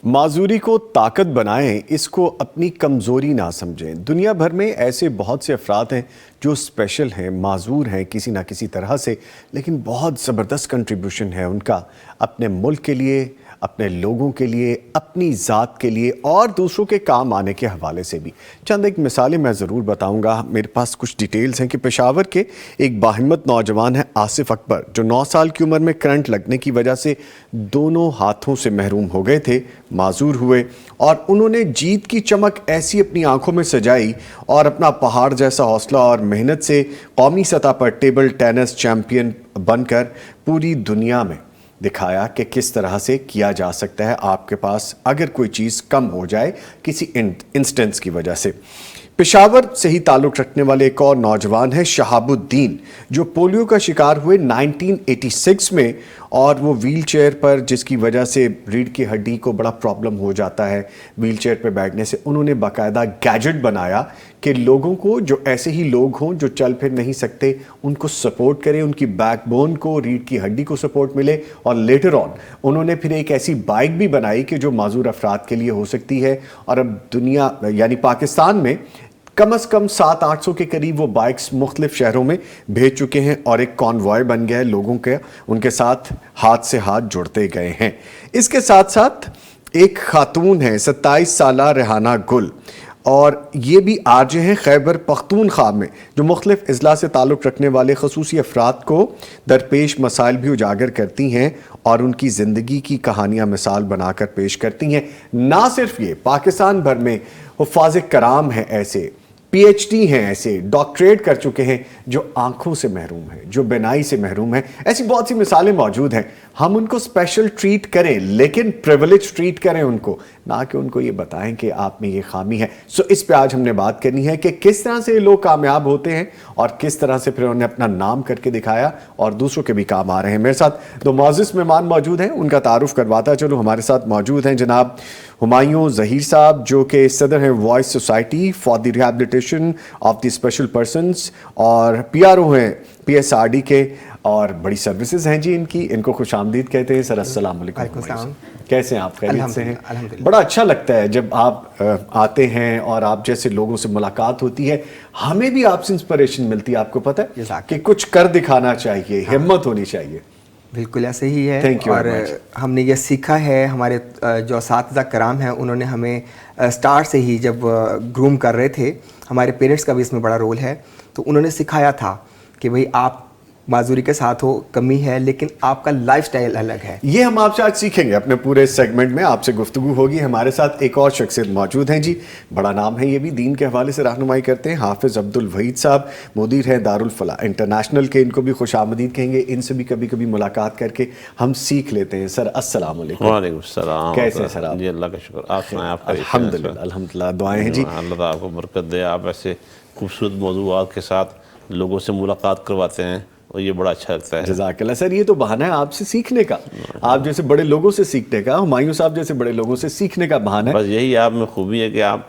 معذوری کو طاقت بنائیں، اس کو اپنی کمزوری نہ سمجھیں۔ دنیا بھر میں ایسے بہت سے افراد ہیں جو اسپیشل ہیں، معذور ہیں کسی نہ کسی طرح سے، لیکن بہت زبردست کنٹریبیوشن ہے ان کا اپنے ملک کے لیے، اپنے لوگوں کے لیے، اپنی ذات کے لیے اور دوسروں کے کام آنے کے حوالے سے بھی۔ چند ایک مثالیں میں ضرور بتاؤں گا۔ میرے پاس کچھ ڈیٹیلز ہیں کہ پشاور کے ایک باہمت نوجوان ہے آصف اکبر، جو 9 سال کی عمر میں کرنٹ لگنے کی وجہ سے دونوں ہاتھوں سے محروم ہو گئے تھے، معذور ہوئے، اور انہوں نے جیت کی چمک ایسی اپنی آنکھوں میں سجائی اور اپنا پہاڑ جیسا حوصلہ اور محنت سے قومی سطح پر ٹیبل ٹینس چیمپئن بن کر پوری دنیا میں دکھایا کہ کس طرح سے کیا جا سکتا ہے آپ کے پاس اگر کوئی چیز کم ہو جائے کسی انسٹنس کی وجہ سے۔ پشاور سے ہی تعلق رکھنے والے ایک اور نوجوان ہے شہاب الدین، جو پولیو کا شکار ہوئے 1986 میں، اور وہ ویل چیئر پر، جس کی وجہ سے ریڑھ کی ہڈی کو بڑا پرابلم ہو جاتا ہے ویل چیئر پہ بیٹھنے سے، انہوں نے باقاعدہ گیجٹ بنایا کہ لوگوں کو، جو ایسے ہی لوگ ہوں جو چل پھر نہیں سکتے، ان کو سپورٹ کرے، ان کی بیک بون کو، ریڑھ کی ہڈی کو سپورٹ ملے، اور لیٹر آن انہوں نے پھر ایک ایسی بائک بھی بنائی کہ جو معذور افراد کے لیے ہو سکتی ہے، اور اب دنیا یعنی پاکستان میں کم از کم 700-800 کے قریب وہ بائکس مختلف شہروں میں بھیج چکے ہیں، اور ایک کانوائے بن گیا ہے لوگوں کے، ان کے ساتھ ہاتھ سے ہاتھ جڑتے گئے ہیں۔ اس کے ساتھ ساتھ ایک خاتون ہے 27 سالہ ریحانہ گل، اور یہ بھی آرجے ہیں خیبر پختونخوا میں، جو مختلف اضلاع سے تعلق رکھنے والے خصوصی افراد کو درپیش مسائل بھی اجاگر کرتی ہیں اور ان کی زندگی کی کہانیاں مثال بنا کر پیش کرتی ہیں۔ نہ صرف یہ، پاکستان بھر میں حفاظ کرام ہیں ایسے، پی ایچ ڈی ہیں ایسے، ڈاکٹریٹ کر چکے ہیں جو آنکھوں سے محروم ہیں، جو بینائی سے محروم ہیں۔ ایسی بہت سی مثالیں موجود ہیں۔ ہم ان کو اسپیشل ٹریٹ کریں، لیکن پریویلیج ٹریٹ کریں ان کو، نہ کہ ان کو یہ بتائیں کہ آپ میں یہ خامی ہے۔ اس پہ آج ہم نے بات کرنی ہے کہ کس طرح سے لوگ کامیاب ہوتے ہیں اور کس طرح سے پھر انہوں نے اپنا نام کر کے دکھایا اور دوسروں کے بھی کام آ رہے ہیں۔ میرے ساتھ 2 معزز مہمان موجود ہیں، ان کا تعارف کرواتا چلو۔ ہمارے ساتھ موجود ہیں جناب ہمایوں ظہیر صاحب، جو کہ صدر ہیں vice society for the rehabilitation of the special persons, اور پی آر او ہیں پی ایس آر ڈی کے، اور بڑی سروسز ہیں جی ان کی۔ ان کو خوش آمدید کہتے ہیں۔ سر السلام علیکم۔ کیسے ہیں آپ؟ خیریت سے ہیں؟ بڑا اچھا لگتا ہے جب آپ آتے ہیں اور آپ جیسے لوگوں سے ملاقات ہوتی ہے، ہمیں بھی آپ سے انسپریشن ملتی ہے۔ آپ کو پتہ ہے کہ کچھ کر دکھانا چاہیے، ہمت ہونی چاہیے۔ بالکل ایسے ہی ہے، اور ہم نے یہ سیکھا ہے، ہمارے جو اساتذہ کرام ہیں انہوں نے ہمیں اسٹارٹ سے ہی جب گروم کر رہے تھے، ہمارے پیرنٹس کا بھی اس میں بڑا رول ہے، تو انہوں نے سکھایا تھا کہ بھئی آپ معذوری کے ساتھ ہو، کمی ہے، لیکن آپ کا لائف سٹائل الگ ہے۔ یہ ہم آپ سے آج سیکھیں گے اپنے پورے سیگمنٹ میں، آپ سے گفتگو ہوگی۔ ہمارے ساتھ ایک اور شخصیت موجود ہیں جی، بڑا نام ہے، یہ بھی دین کے حوالے سے رہنمائی کرتے ہیں، حافظ عبد الوحید صاحب، مدیر ہیں دارالفلاح انٹرنیشنل کے۔ ان کو بھی خوش آمدید کہیں گے۔ ان سے بھی کبھی کبھی ملاقات کر کے ہم سیکھ لیتے ہیں۔ سر السلام علیکم۔ وعلیکم السلام۔ کیسے ہیں سر آپ؟ جی اللہ کا شکر، آپ سنائیں؟ آپ الحمدللہ الحمدللہ، دعائیں ہیں جی۔ اللہ تعالیٰ آپ کو برکت دے، آپ ایسے خوبصورت موضوعات کے ساتھ لوگوں سے ملاقات کرواتے ہیں، اور یہ بڑا اچھا لگتا ہے۔ جزاک اللہ۔ سر یہ تو بہانہ ہے آپ سے سیکھنے کا، آپ جیسے بڑے لوگوں سے سیکھنے کا، ہمایوں صاحب جیسے بڑے لوگوں سے سیکھنے کا بہانہ ہے۔ بس یہی آپ میں خوبی ہے کہ آپ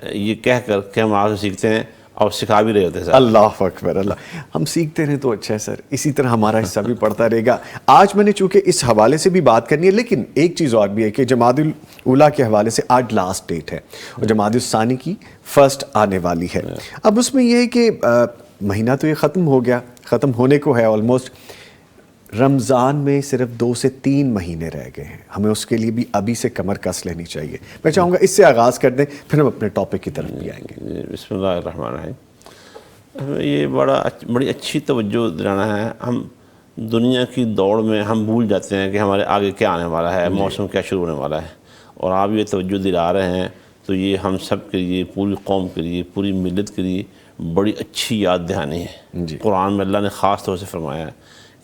یہ کہہ کر کہ ہم آپ سے سیکھتے ہیں اور سکھا بھی رہے ہوتے ہیں۔ اللہ اکبر، اللہ، ہم سیکھتے رہیں تو اچھا ہے سر، اسی طرح ہمارا حصہ بھی پڑتا رہے گا۔ آج میں نے چونکہ اس حوالے سے بھی بات کرنی ہے، لیکن ایک چیز اور بھی ہے کہ جمادی الاولیٰ کے حوالے سے آج لاسٹ ڈیٹ ہے، اور جمادی الثانی کی فرسٹ آنے والی ہے۔ اب اس میں یہ ہے کہ مہینہ تو یہ ختم ہو گیا، ختم ہونے کو ہے آلموسٹ۔ رمضان میں صرف 2 سے 3 مہینے رہ گئے ہیں، ہمیں اس کے لیے بھی ابھی سے کمر کس لینی چاہیے۔ میں چاہوں گا اس سے آغاز کر دیں، پھر ہم اپنے ٹاپک کی طرف بھی آئیں گے۔ بسم اللہ الرحمن الرحیم۔ یہ بڑی اچھی توجہ دلانا ہے۔ ہم دنیا کی دوڑ میں ہم بھول جاتے ہیں کہ ہمارے آگے کیا آنے والا ہے، موسم کیا شروع ہونے والا ہے، اور آپ یہ توجہ دلا رہے ہیں، تو یہ ہم سب کے لیے، پوری قوم کے لیے، پوری ملت کے لیے بڑی اچھی یاد دہانی ہے۔ قرآن میں اللہ نے خاص طور سے فرمایا ہے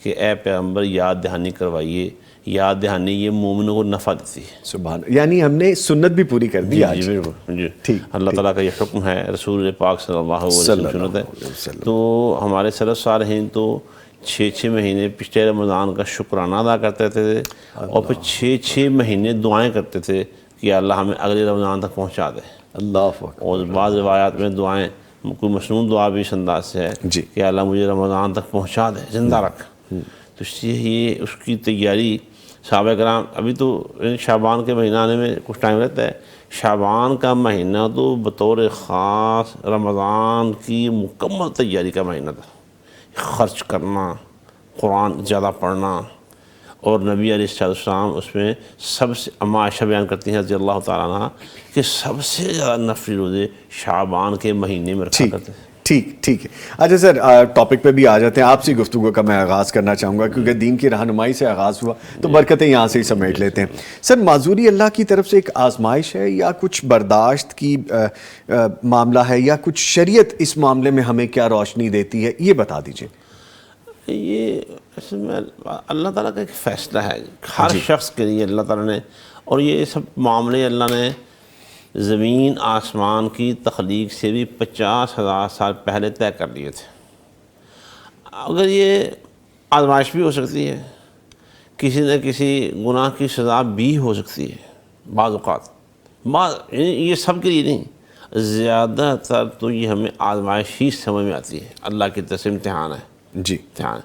کہ اے پیغمبر یاد دہانی کروائیے، یاد دہانی یہ مومنوں کو نفع دیتی ہے۔ سبحان، یعنی ہم نے سنت بھی پوری کر دی آج۔ جی بالکل جی، اللہ تعالیٰ کا یہ حکم ہے، رسول پاک صلی اللہ علیہ وسلم سنت ہے۔ تو ہمارے سلف صالحین تو 6 مہینے پچھلے رمضان کا شکرانہ ادا کرتے تھے، اور پھر 6 مہینے دعائیں کرتے تھے کہ اللہ ہمیں اگلے رمضان تک پہنچا دے۔ اللہ، اور بعض روایات میں دعائیں، کوئی مسنون دعا بھی اس انداز سے ہے کہ اللہ مجھے رمضان تک پہنچا دے، زندہ رکھ۔ تو اس لیے یہ اس کی تیاری صحابہ کرام ابھی تو شعبان کے مہینہ آنے میں کچھ ٹائم رہتا ہے، شعبان کا مہینہ تو بطور خاص رمضان کی مکمل تیاری کا مہینہ تھا، خرچ کرنا، قرآن زیادہ پڑھنا، اور نبی علیہ السلام اس میں سب سے، اما عائشہ بیان کرتی ہیں رضی اللہ تعالیٰ عنہ کہ سب سے زیادہ نفلی روزے شعبان کے مہینے میں رکھا کرتے تھے۔ ٹھیک ہے۔ اچھا سر، ٹاپک پہ بھی آ جاتے ہیں، آپ سے گفتگو کا میں آغاز کرنا چاہوں گا کیونکہ دین کی رہنمائی سے آغاز ہوا تو برکتیں یہاں سے ہی سمیٹ لیتے ہیں۔ سر، معذوری اللہ کی طرف سے ایک آزمائش ہے یا کچھ برداشت کی معاملہ ہے یا کچھ شریعت اس معاملے میں ہمیں کیا روشنی دیتی ہے، یہ بتا دیجئے۔ یہ اصل میں اللہ تعالیٰ کا ایک فیصلہ ہے ہر شخص کے لیے اللہ تعالیٰ نے، اور یہ سب معاملے اللہ نے زمین آسمان کی تخلیق سے بھی 50,000 سال پہلے طے کر لیے تھے۔ اگر یہ آزمائش بھی ہو سکتی ہے، کسی نہ کسی گناہ کی سزا بھی ہو سکتی ہے بعض اوقات، یہ سب کے لیے نہیں، زیادہ تر تو یہ ہمیں آزمائش ہی سمجھ میں آتی ہے، اللہ کی طرف سے امتحان ہے جی امتحان۔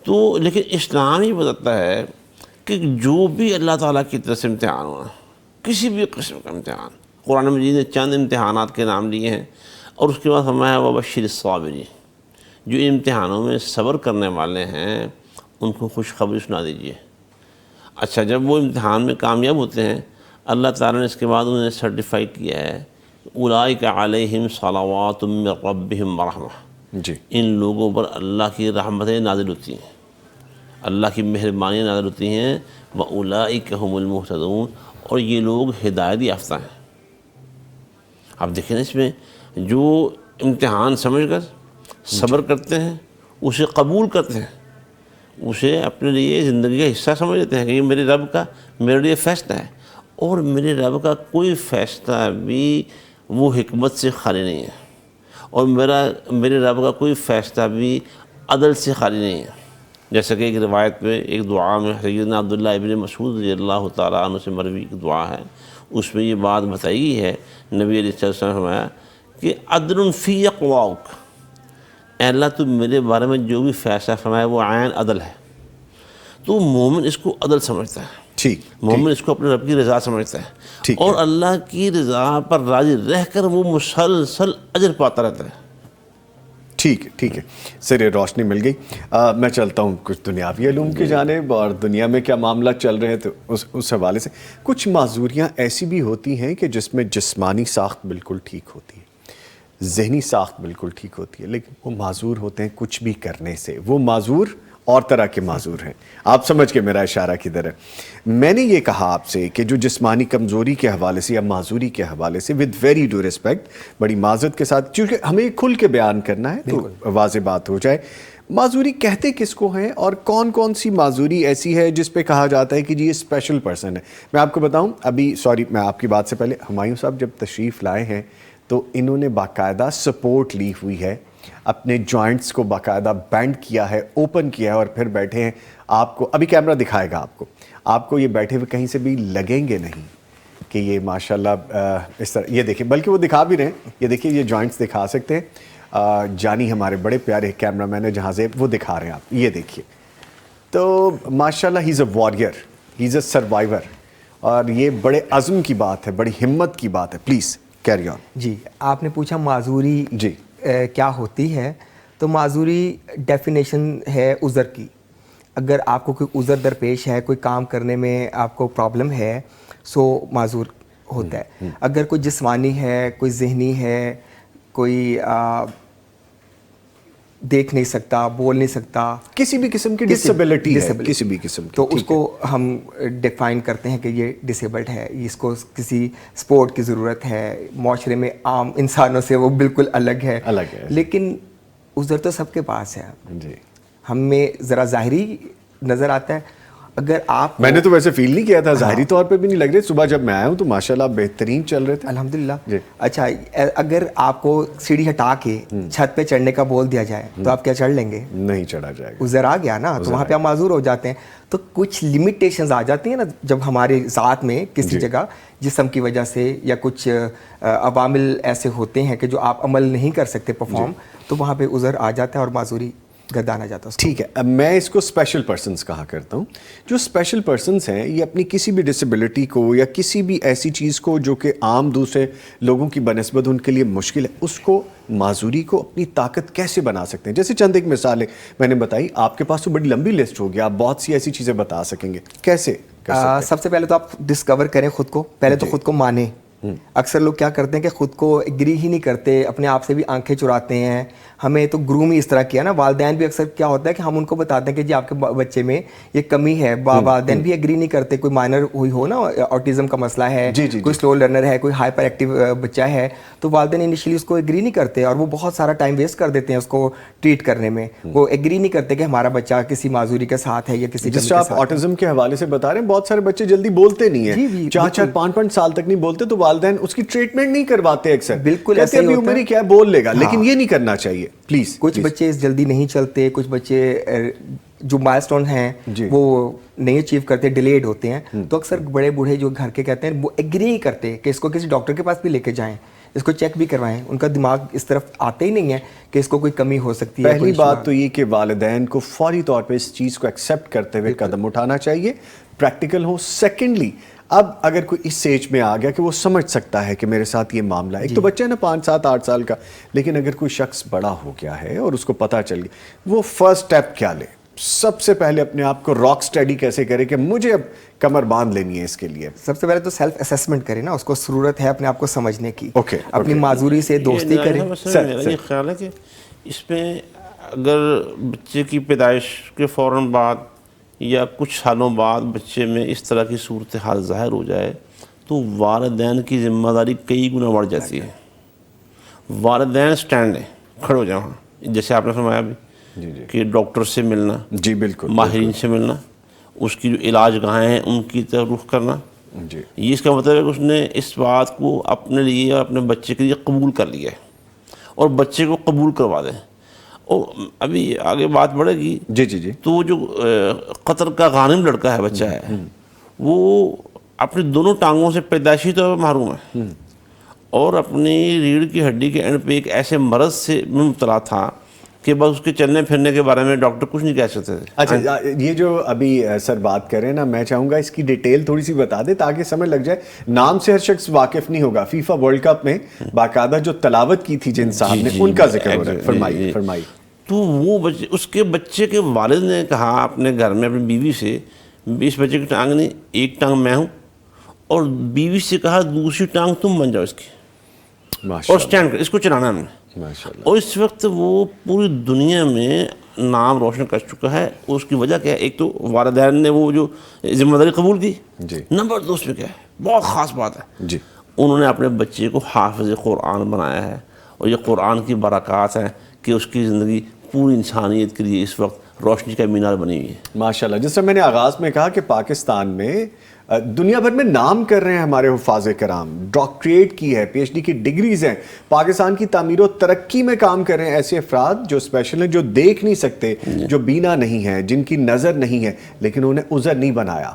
تو لیکن اسلام ہی بتاتا ہے کہ جو بھی اللہ تعالیٰ کی طرف سے امتحان ہونا، کسی بھی قسم کا امتحان، قرآن مجید نے چند امتحانات کے نام لیے ہیں اور اس کے بعد فرمایا وبشر الصابرین، جو امتحانوں میں صبر کرنے والے ہیں ان کو خوشخبری سنا دیجیے۔ اچھا، جب وہ امتحان میں کامیاب ہوتے ہیں اللہ تعالیٰ نے اس کے بعد انہیں سرٹیفائی کیا ہے اولئک علیہم صلوات من ربہم ورحمہ، جی، ان لوگوں پر اللہ کی رحمتیں نازل ہوتی ہیں، اللہ کی مہربانیاں نازل ہوتی ہیں، وَأُولَئِكَ هُمُ الْمُهْتَدُونَ، اور یہ لوگ ہدایت یافتہ ہیں۔ اب دیکھیں اس میں جو امتحان سمجھ کر صبر کرتے ہیں، اسے قبول کرتے ہیں، اسے اپنے لیے زندگی کا حصہ سمجھ لیتے ہیں کہ یہ میرے رب کا میرے لیے فیصلہ ہے، اور میرے رب کا کوئی فیصلہ بھی وہ حکمت سے خالی نہیں ہے، اور میرے رب کا کوئی فیصلہ بھی عدل سے خالی نہیں ہے۔ جیسا کہ ایک روایت میں ایک دعا میں سیدنا عبداللہ ابن مسعود رضی اللہ تعالیٰ عنہ سے مروی ایک دعا ہے، اس میں یہ بات بتائی گئی ہے، نبی علیہ السلام نے فرمایا کہ عدل فی اقواک، اے اللہ تو میرے بارے میں جو بھی فیصلہ فرمایا وہ عین عدل ہے۔ تو مومن اس کو عدل سمجھتا ہے، ٹھیک، مومن اس کو اپنے رب کی رضا سمجھتا ہے، ٹھیک اور اللہ کی رضا پر راضی رہ کر وہ مسلسل اجر پاتا رہتا ہے۔ ٹھیک ہے سر، یہ روشنی مل گئی۔ میں چلتا ہوں کچھ دنیاوی علوم کی جانب، اور دنیا میں کیا معاملہ چل رہے ہیں تو اس حوالے سے کچھ معذوریاں ایسی بھی ہوتی ہیں کہ جس میں جسمانی ساخت بالکل ٹھیک ہوتی ہے، ذہنی ساخت بالکل ٹھیک ہوتی ہے، لیکن وہ معذور ہوتے ہیں کچھ بھی کرنے سے، وہ معذور اور طرح کے معذور ہیں۔ آپ سمجھ کے میرا اشارہ کدھر ہے؟ میں نے یہ کہا آپ سے کہ جو جسمانی کمزوری کے حوالے سے یا معذوری کے حوالے سے ود ویری ڈو ریسپیکٹ، بڑی معذرت کے ساتھ، چونکہ ہمیں کھل کے بیان کرنا ہے تو واضح بات ہو جائے، معذوری کہتے کس کو ہیں اور کون کون سی معذوری ایسی ہے جس پہ کہا جاتا ہے کہ جی یہ اسپیشل پرسن ہے؟ میں آپ کو بتاؤں، ابھی میں آپ کی بات سے پہلے ہمایوں صاحب جب تشریف لائے ہیں تو انہوں نے باقاعدہ سپورٹ لی ہوئی ہے، اپنے جوائنٹس کو باقاعدہ بینڈ کیا ہے، اوپن کیا ہے، اور پھر بیٹھے ہیں۔ آپ کو ابھی کیمرہ دکھائے گا، آپ کو یہ بیٹھے ہوئے کہیں سے بھی لگیں گے نہیں کہ یہ ماشاءاللہ اس طرح، یہ دیکھیں، بلکہ وہ دکھا بھی رہے ہیں، یہ دیکھیں، یہ جوائنٹس دکھا سکتے ہیں، جانی ہمارے بڑے پیارے کیمرہ مین ہے جہاں سے وہ دکھا رہے ہیں، آپ یہ دیکھیے۔ تو ماشاءاللہ ہی از اے واریئر، ہی از اے سروائیور، اور یہ بڑے عزم کی بات ہے، بڑی ہمت کی بات ہے۔ Please carry on. جی، آپ نے پوچھا معذوری جی کیا ہوتی ہے، تو معذوری ڈیفینیشن ہے عذر کی۔ اگر آپ کو کوئی عذر درپیش ہے، کوئی کام کرنے میں آپ کو پرابلم ہے، سو معذور ہوتا ہے۔ اگر کوئی جسمانی ہے، کوئی ذہنی ہے، کوئی دیکھ نہیں سکتا، بول نہیں سکتا، کسی بھی قسم کی ڈسیبلٹی ہے، کسی بھی قسم کی، تو اس کو ہم ڈیفائن کرتے ہیں کہ یہ ڈسیبلڈ ہے، اس کو کسی سپورٹ کی ضرورت ہے، معاشرے میں عام انسانوں سے وہ بالکل الگ ہے۔ لیکن عذر تو سب کے پاس ہے، جی، ہم میں ذرا ظاہری نظر آتا ہے۔ اگر آپ، میں نے تو ویسے فیل نہیں کیا تھا، ظاہری طور پہ بھی نہیں لگ رہے، صبح جب میں آیا ہوں تو ماشاءاللہ بہترین چل رہے تھے، الحمدللہ۔ جی، اچھا، اگر آپ کو سیڑھی ہٹا کے چھت پہ چڑھنے کا بول دیا جائے تو آپ کیا چڑھ لیں گے؟ نہیں چڑھا جائے گا، عذر آ گیا نا، تو وہاں پہ آپ معذور ہو جاتے ہیں۔ تو کچھ لمیٹیشنز آ جاتی ہیں نا جب ہمارے ذات میں کسی جگہ جسم کی وجہ سے یا کچھ عوامل ایسے ہوتے ہیں کہ جو آپ عمل نہیں کر سکتے پرفارم، تو وہاں پہ عذر آ جاتا ہے اور معذوری گردانا جاتا ہے. ٹھیک ہے, اب میں اس کو اسپیشل پرسنس کہا کرتا ہوں. جو اسپیشل پرسنس ہیں یہ اپنی کسی بھی ڈسیبلٹی کو یا کسی بھی ایسی چیز کو جو کہ عام دوسرے لوگوں کی بنسبت ان کے لیے مشکل ہے, اس کو معذوری کو اپنی طاقت کیسے بنا سکتے ہیں؟ جیسے چند ایک مثالیں میں نے بتائی, آپ کے پاس تو بڑی لمبی لسٹ ہوگی, آپ بہت سی ایسی چیزیں بتا سکیں گے, کیسے کر سکتے ہیں؟ سب سے پہلے تو آپ ڈسکور کریں خود کو, پہلے تو خود کو مانیں. اکثر لوگ کیا کرتے ہیں کہ خود کو ایگری ہی نہیں کرتے, اپنے آپ سے بھی آنکھیں چراتے ہیں. ہمیں تو گروم ہی اس طرح کیا نا, والدین بھی اکثر کیا ہوتا ہے کہ ہم ان کو بتاتے ہیں کہ جی آپ کے بچے میں یہ کمی ہے, والدین بھی ایگری نہیں کرتے. کوئی مائنر ہوئی ہو نا, آٹزم کا مسئلہ ہے, کوئی سلو لرنر ہے, کوئی ہائپر ایکٹیو بچہ ہے, تو والدین انیشلی اس کو ایگری نہیں کرتے اور وہ بہت سارا ٹائم ویسٹ کر دیتے ہیں اس کو ٹریٹ کرنے میں. وہ ایگری نہیں کرتے کہ ہمارا بچہ کسی معذوری کے ساتھ ہے یا کسی جس طرح آپ آٹزم کے حوالے سے بتا رہے ہیں, بہت سارے بچے جلدی بولتے نہیں ہیں, 4-5 سال تک نہیں بولتے, تو والدین اس کی ٹریٹمنٹ نہیں کرواتے اکثر. بالکل کہتے ہیں ابھی عمر ہی کیا ہے, بول لے گا, لیکن یہ نہیں کرنا چاہیے پلیز. کچھ بچے جلدی نہیں چلتے, کچھ بچے جو مائل سٹون ہیں وہ نہیں اچیو کرتے, ڈیلیڈ ہوتے ہیں. تو اکثر بڑے بوڑھے جو گھر کے کہتے ہیں وہ ایگری نہیں کرتے کہ اس کو کسی ڈاکٹر کے پاس بھی لے کے جائیں, اس کو چیک بھی کروائیں. ان کا دماغ اس طرف آتے ہی نہیں ہے کہ اس کو کوئی کمی ہو سکتی ہے. پہلی بات تو یہ کہ والدین کو فوری طور پہ اس چیز کو ایکسیپٹ کرتے ہوئے قدم اٹھانا چاہیے, پریکٹیکل ہو. سیکنڈلی, اب اگر کوئی اس ایج میں آ گیا کہ وہ سمجھ سکتا ہے کہ میرے ساتھ یہ معاملہ ہے, ایک تو بچہ ہے نا 5-7-8 سال کا, لیکن اگر کوئی شخص بڑا ہو گیا ہے اور اس کو پتہ چل گیا, وہ فرسٹ اسٹیپ کیا لے؟ سب سے پہلے اپنے آپ کو راک سٹیڈی کیسے کرے کہ مجھے اب کمر باندھ لینی ہے اس کے لیے؟ سب سے پہلے تو سیلف اسیسمنٹ کرے نا, اس کو ضرورت ہے اپنے آپ کو سمجھنے کی, اپنی معذوری سے دوستی کرے. میرا یہ خیال ہے کہ اس میں اگر بچے کی پیدائش کے فوراً بعد یا کچھ سالوں بعد بچے میں اس طرح کی صورتحال ظاہر ہو جائے تو والدین کی ذمہ داری کئی گنا بڑھ جاتی ہے. والدین سٹینڈ لیں, کھڑے ہو جائیں وہاں, جیسے آپ نے فرمایا ابھی کہ ڈاکٹر سے ملنا, جی بالکل, ماہرین سے ملنا, اس کی جو علاج گاہیں ہیں ان کی طرف رخ کرنا. یہ اس کا مطلب ہے کہ اس نے اس بات کو اپنے لیے اور اپنے بچے کے لیے قبول کر لیا ہے اور بچے کو قبول کروا دیں. اور ابھی آگے بات بڑھے گی جی تو وہ جو قطر کا غانم لڑکا ہے, بچہ ہے, وہ اپنی دونوں ٹانگوں سے پیدائشی طور پر محروم ہے اور اپنی ریڑھ کی ہڈی کے اینڈ پہ ایک ایسے مرض سے مبتلا تھا کہ بس اس کے چلنے پھرنے کے بارے میں ڈاکٹر کچھ نہیں کہہ سکتے تھے. اچھا, یہ جو ابھی سر بات کر رہے ہیں نا, میں چاہوں گا اس کی ڈیٹیل تھوڑی سی بتا دیں تاکہ سمجھ لگ جائے. نام سے ہر شخص واقف نہیں ہوگا. فیفا ورلڈ کپ میں باقاعدہ جو تلاوت کی تھی جن صاحب نے, ان کا ذکر ہو رہا ہے, فرمائیے. تو وہ بچے, اس کے بچے کے والد نے کہا اپنے گھر میں اپنی بیوی سے, اس بچے کی ٹانگ نہیں, ایک ٹانگ میں ہوں, اور بیوی سے کہا دوسری ٹانگ تم بن جاؤ اس کی اور سٹینڈ کر, اس کو چلانا ہم نے. اور اس وقت وہ پوری دنیا میں نام روشن کر چکا ہے. اس کی وجہ کیا ہے؟ ایک تو والدین نے وہ جو ذمہ داری قبول کی, نمبر 2 اس میں کیا ہے, بہت خاص بات ہے, انہوں نے اپنے بچے کو حافظ قرآن بنایا ہے. اور یہ قرآن کی برکات ہیں کہ اس کی زندگی پوری انسانیت کے لیے اس وقت روشنی کا مینار بنی ہوئی ہے. ماشاءاللہ. جس طرح میں نے آغاز میں کہا کہ پاکستان میں دنیا بھر میں نام کر رہے ہیں ہمارے حفاظ کرام, ڈاکٹریٹ کی ہے, پی ایچ ڈی کی ڈگریز ہیں, پاکستان کی تعمیر و ترقی میں کام کر رہے ہیں ایسے افراد جو اسپیشل ہیں, جو دیکھ نہیں سکتے, جو بینا نہیں ہیں, جن کی نظر نہیں ہے, لیکن انہیں عذر نہیں بنایا.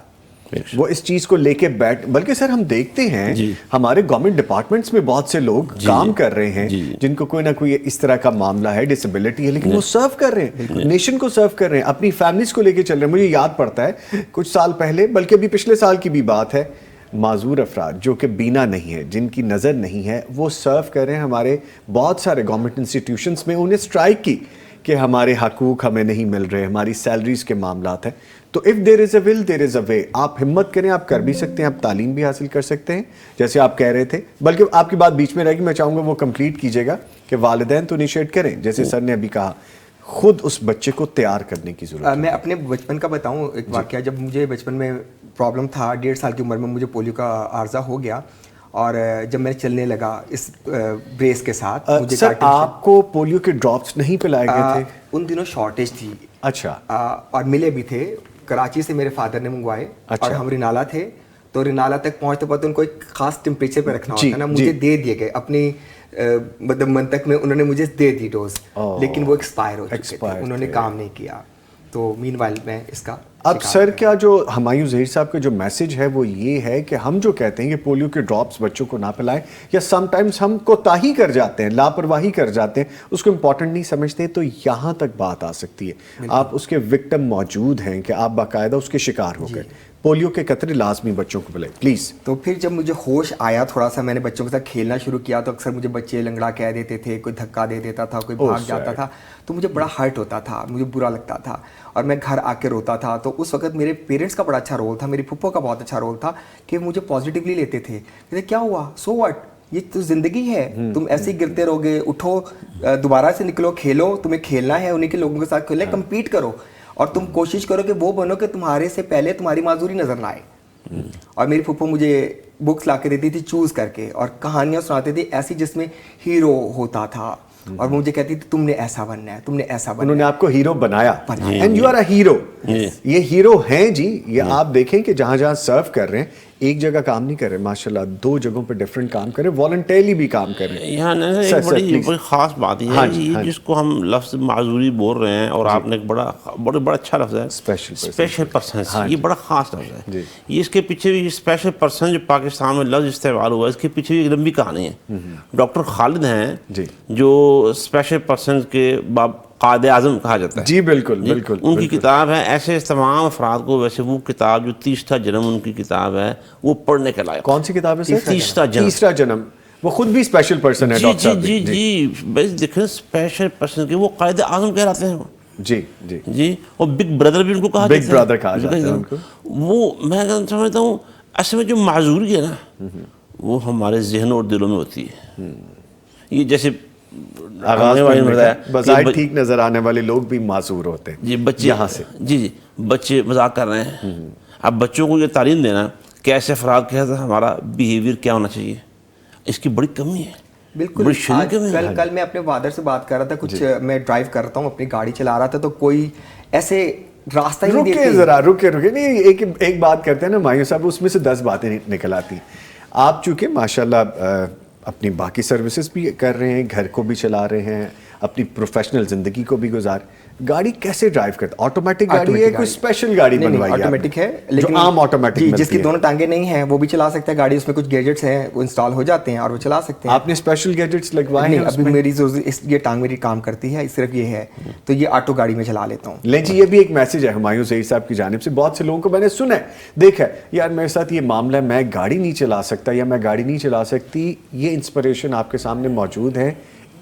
وہ اس چیز کو لے کے بیٹھ, بلکہ سر ہم دیکھتے ہیں ہمارے گورنمنٹ ڈپارٹمنٹس میں بہت سے لوگ کام کر رہے ہیں جن کو کوئی نہ کوئی اس طرح کا معاملہ ہے, ڈسیبلٹی ہے, لیکن وہ سرو کر رہے ہیں, نیشن کو سرو کر رہے ہیں, اپنی فیملیز کو لے کے چل رہے ہیں. مجھے یاد پڑتا ہے کچھ سال پہلے, بلکہ ابھی پچھلے سال کی بھی بات ہے, معذور افراد جو کہ بینا نہیں ہے, جن کی نظر نہیں ہے, وہ سرو کر رہے ہیں ہمارے بہت سارے گورنمنٹ انسٹیٹیوشنز میں. انہیں اسٹرائک کی کہ ہمارے حقوق ہمیں نہیں مل رہے, ہماری سیلریز کے معاملات ہیں. تو if there is a will there is a way. آپ ہمت کریں, آپ کر بھی سکتے ہیں, آپ تعلیم بھی حاصل کر سکتے ہیں جیسے آپ کہہ رہے تھے. بلکہ آپ کی بات بیچ میں رہے گی, میں چاہوں گا وہ کمپلیٹ کیجیے گا کہ والدین تو انیشیٹ کریں, جیسے سر نے ابھی کہا, خود اس بچے کو تیار کرنے کی ضرورت ہے. میں اپنے بچپن کا بتاؤں ایک واقعہ. جب مجھے بچپن میں پرابلم تھا, 1.5 سال کی عمر میں مجھے پولیو کا عارضہ ہو گیا, اور جب میں چلنے لگا اس بریس کے ساتھ. سر آپ کو پولیو کے ڈراپس نہیں پلائے گئے تھے؟ ان دنوں شارٹیج تھی. اچھا. اور ملے بھی تھے, کراچی سے میرے فادر نے منگوائے, اور ہم رینالا تھے, تو رینالا تک پہنچتے پہنچتے ان کو ایک خاص ٹیمپریچر پہ رکھنا ہوتا ہے نا. مجھے دے دیے گئے اپنی مطلب منطق میں, انہوں نے مجھے دے دی ڈوز, لیکن وہ ایکسپائر ہو چکے تھے, انہوں نے کام نہیں کیا. تو مین وائل میں اس کا اب سر کیا جو ہمایوں ظہیر صاحب کا جو میسج ہے وہ یہ ہے کہ ہم جو کہتے ہیں کہ پولیو کے ڈراپس بچوں کو نہ پلائیں، یا سم ٹائمز ہم کوتاہی کر جاتے ہیں، لاپرواہی کر جاتے ہیں، اس کو امپورٹنٹ نہیں سمجھتے، تو یہاں تک بات آ سکتی ہے. آپ اس کے وکٹم موجود ہیں کہ آپ باقاعدہ اس کے شکار ہو گئے. پولیو کے قطرے لازمی بچوں کو پلائیں پلیز. تو پھر جب مجھے ہوش آیا تھوڑا سا، میں نے بچوں کے ساتھ کھیلنا شروع کیا، تو اکثر مجھے بچے لنگڑا کہہ دیتے تھے، کوئی دھکا دے دیتا تھا، کوئی بھاگ جاتا تھا، تو مجھے بڑا ہرٹ ہوتا تھا، مجھے برا لگتا تھا، اور میں گھر آ کے روتا تھا. تو اس وقت میرے پیرنٹس کا بڑا اچھا رول تھا، میری پھپھو کا بہت اچھا رول تھا کہ مجھے پازیٹیولی لیتے تھے. کہتے کیا ہوا، سو واٹ، یہ تو زندگی ہے، تم ایسے ہی گرتے رہو گے، اٹھو، دوبارہ سے نکلو، کھیلو، تمہیں کھیلنا ہے، انہیں کے لوگوں کے ساتھ کھیلنا، کمپیٹ کرو، اور تم کوشش کرو کہ وہ بنو کہ تمہارے سے پہلے تمہاری معذوری نظر نہ آئے. اور میری پھپھو مجھے بکس لا کے دیتی تھی چوز کر کے، اور کہانیاں سناتی تھی ایسی جس میں ہیرو ہوتا تھا، اور وہ مجھے کہتی تھی تم نے ایسا بننا ہے، تم نے ایسا بننا ہے. انہوں نے آپ کو ہیرو بنایا، and you are a hero. یہ ہیرو ہیں جی. یہ آپ دیکھیں کہ جہاں جہاں سرو کر رہے ہیں، ایک جگہ کام نہیں کر رہے، ماشاءاللہ 2 جگہوں پہ ڈفرینٹ کام کر رہے ہیں، والنٹیرلی بھی کام کر رہے ہیں. یہاں ایک بڑی خاص بات یہ ہے، یہ جس کو ہم لفظ معذوری بول رہے ہیں، اور آپ نے ایک بڑا اچھا لفظ ہے اسپیشل پرسنس، یہ بڑا خاص لفظ ہے. یہ اس کے پیچھے بھی اسپیشل پرسن جو پاکستان میں لفظ استعمال ہوا ہے، اس کے پیچھے بھی ایک لمبی کہانی ہے. ڈاکٹر خالد ہیں جو اسپیشل پرسن کے قائد اعظم کہا جاتا ہے. جی بالکل بالکل. ان کی کتاب ہے، ایسے تمام افراد کو ویسے وہ کتاب جو 30 جنم ان کی کتاب ہے وہ پڑھنے کے لائق. کون سی کتاب ہے سر؟ 30 جنم. وہ خود بھی اسپیشل پرسن ہے ڈاکٹر صاحب. جی بس دیکھیں اسپیشل پرسن کے وہ قائد اعظم کہلاتے ہیں. جی اور بگ بردر بھی ان کو کہا جاتا ہے. بگ بردر کہا جاتا ہے ان کو. وہ میں سمجھتا ہوں اصل میں جو معذوری ہے نا وہ ہمارے ذہن اور دلوں میں ہوتی ہے. یہ جیسے بظاہر ٹھیک نظر آنے والے لوگ بھی معذور ہوتے ہیں. جی بچے یہاں سے جی بچے مذاق کر رہے ہیں. اب بچوں کو یہ تعلیم دینا کہ ایسے افراد کے ساتھ ہمارا بیہیویئر کیا ہونا چاہیے، اس کی بڑی کمی ہے. بالکل. کل میں اپنے فادر سے بات کر رہا تھا، کچھ میں ڈرائیو کرتا ہوں، اپنی گاڑی چلا رہا تھا، تو کوئی ایسے راستہ ہی نہیں دیتے. رکے نہیں، ایک بات کرتے ہیں نا مایوں صاحب، اس میں سے 10 باتیں نکل آتی. آپ چونکہ ماشاءاللہ اپنی باقی سروسز بھی کر رہے ہیں، گھر کو بھی چلا رہے ہیں، اپنی پروفیشنل زندگی کو بھی گزار، گاڑی کیسے ڈرائیو کرتا؟ آٹومیٹک گاڑی ہے، کوئی اسپیشل گاڑی بنوائی ہے؟ آٹومیٹک ہے، لیکن عام آٹومیٹک جس کی دونوں ٹانگیں نہیں ہیں وہ بھی چلا سکتا ہے گاڑی. اس میں کچھ گیجٹس ہیں وہ انسٹال ہو جاتے ہیں اور وہ چلا سکتے ہیں. آپ نے اسپیشل گیجٹس لگوائے ہیں؟ ابھی میری یہ ٹانگ میری کام کرتی ہے، صرف یہ ہے، تو یہ آٹو گاڑی میں چلا لیتا ہوں. لیں جی، یہ بھی ایک میسج ہے ہمایوں ظہیر صاحب کی جانب سے. بہت سے لوگوں کو میں نے سنا ہے، دیکھا یار میرے ساتھ یہ معاملہ ہے، میں گاڑی نہیں چلا سکتا یا میں گاڑی نہیں چلا سکتی. یہ انسپریشن آپ کے سامنے موجود ہے.